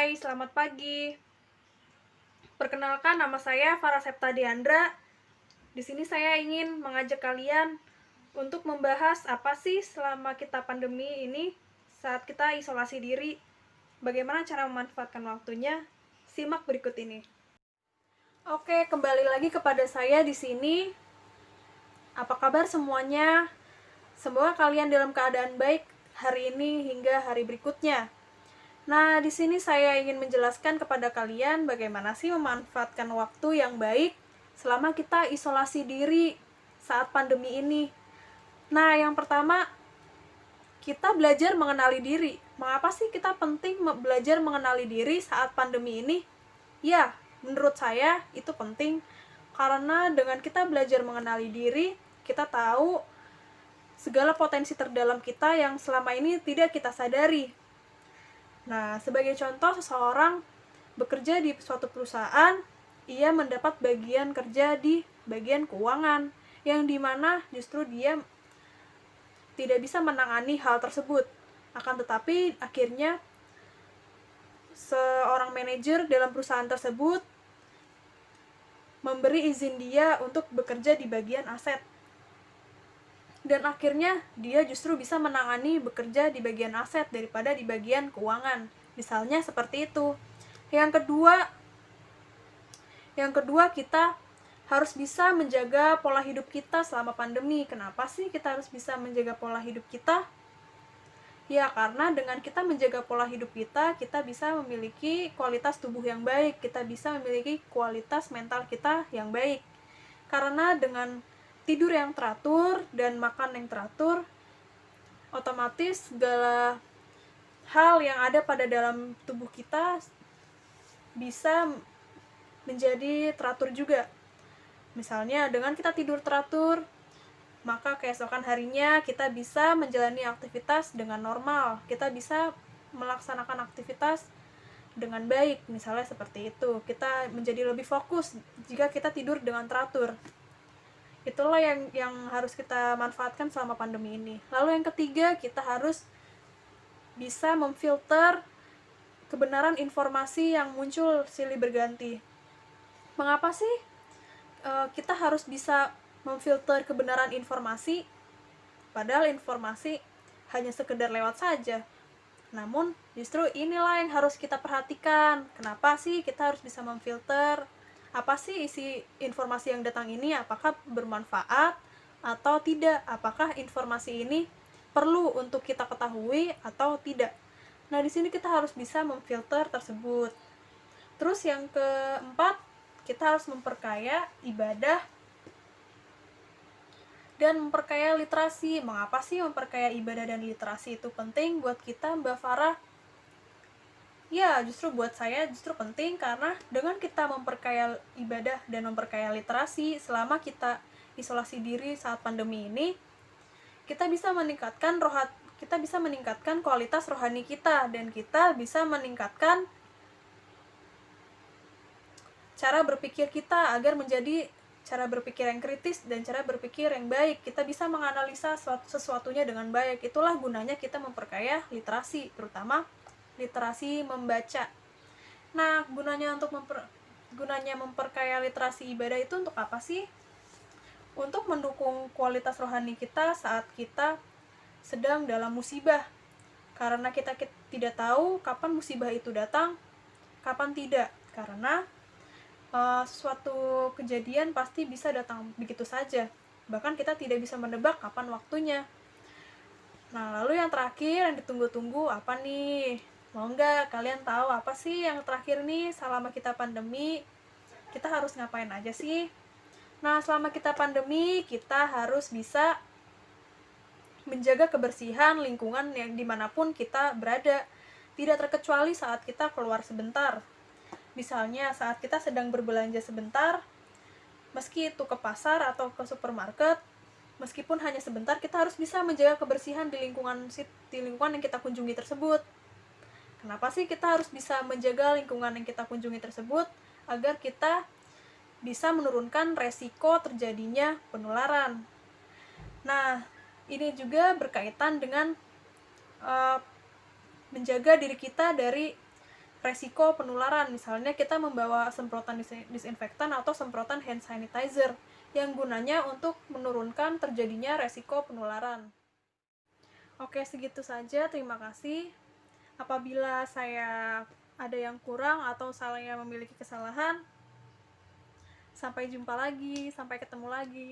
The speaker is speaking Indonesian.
Hai, selamat pagi. Perkenalkan, nama saya Farah Septa Diandra. Di sini saya ingin mengajak kalian untuk membahas apa sih selama kita pandemi ini, saat kita isolasi diri, bagaimana cara memanfaatkan waktunya. Simak berikut ini. Oke, kembali lagi kepada saya di sini. Apa kabar semuanya? Semoga kalian dalam keadaan baik hari ini hingga hari berikutnya. Nah, di sini saya ingin menjelaskan kepada kalian bagaimana sih memanfaatkan waktu yang baik selama kita isolasi diri saat pandemi ini. Nah, yang pertama, kita belajar mengenali diri. Mengapa sih kita penting belajar mengenali diri saat pandemi ini? Ya, menurut saya itu penting karena dengan kita belajar mengenali diri, kita tahu segala potensi terdalam kita yang selama ini tidak kita sadari. Nah, sebagai contoh, seseorang bekerja di suatu perusahaan, ia mendapat bagian kerja di bagian keuangan, yang dimana justru dia tidak bisa menangani hal tersebut. Akan tetapi, akhirnya seorang manajer dalam perusahaan tersebut memberi izin dia untuk bekerja di bagian aset. Dan akhirnya dia justru bisa menangani bekerja di bagian aset daripada di bagian keuangan. Misalnya seperti itu. Yang kedua kita harus bisa menjaga pola hidup kita selama pandemi. Kenapa sih kita harus bisa menjaga pola hidup kita? Ya, karena dengan kita menjaga pola hidup kita bisa memiliki kualitas tubuh yang baik, kita bisa memiliki kualitas mental kita yang baik. Karena dengan tidur yang teratur dan makan yang teratur, otomatis segala hal yang ada pada dalam tubuh kita bisa menjadi teratur juga. Misalnya dengan kita tidur teratur, maka keesokan harinya kita bisa menjalani aktivitas dengan normal. Kita bisa melaksanakan aktivitas dengan baik, misalnya seperti itu. Kita menjadi lebih fokus jika kita tidur dengan teratur. Itulah yang harus kita manfaatkan selama pandemi ini. Lalu yang ketiga, kita harus bisa memfilter kebenaran informasi yang muncul silih berganti. Mengapa sih kita harus bisa memfilter kebenaran informasi? Padahal informasi hanya sekedar lewat saja. Namun justru inilah yang harus kita perhatikan. Kenapa sih kita harus bisa memfilter? Apa sih isi informasi yang datang ini? Apakah bermanfaat atau tidak? Apakah informasi ini perlu untuk kita ketahui atau tidak? Nah, di sini kita harus bisa memfilter tersebut. Terus yang keempat, kita harus memperkaya ibadah dan memperkaya literasi. Mengapa sih memperkaya ibadah dan literasi itu penting buat kita, Mbak Farah? Ya, justru buat saya justru penting karena dengan kita memperkaya ibadah dan memperkaya literasi selama kita isolasi diri saat pandemi ini, kita bisa meningkatkan kualitas rohani kita dan kita bisa meningkatkan cara berpikir kita agar menjadi cara berpikir yang kritis dan cara berpikir yang baik. Kita bisa menganalisa sesuatunya dengan baik. Itulah gunanya kita memperkaya literasi, terutama literasi membaca. Nah, gunanya memperkaya literasi ibadah itu untuk apa sih? Untuk mendukung kualitas rohani kita saat kita sedang dalam musibah. Karena kita tidak tahu kapan musibah itu datang, kapan tidak. Karena suatu kejadian pasti bisa datang begitu saja. Bahkan kita tidak bisa menebak kapan waktunya. Nah, lalu yang terakhir yang ditunggu-tunggu apa nih? Mau nggak kalian tahu apa sih yang terakhir nih selama kita pandemi? Kita harus ngapain aja sih? Nah, selama kita pandemi, kita harus bisa menjaga kebersihan lingkungan yang dimanapun kita berada. Tidak terkecuali saat kita keluar sebentar. Misalnya saat kita sedang berbelanja sebentar, meski itu ke pasar atau ke supermarket, meskipun hanya sebentar, kita harus bisa menjaga kebersihan di lingkungan yang kita kunjungi tersebut. Kenapa sih kita harus bisa menjaga lingkungan yang kita kunjungi tersebut? Agar kita bisa menurunkan resiko terjadinya penularan. Nah, ini juga berkaitan dengan menjaga diri kita dari resiko penularan. Misalnya kita membawa semprotan disinfektan atau semprotan hand sanitizer yang gunanya untuk menurunkan terjadinya resiko penularan. Oke, segitu saja. Terima kasih. Apabila saya ada yang kurang atau saya memiliki kesalahan, sampai jumpa lagi, sampai ketemu lagi.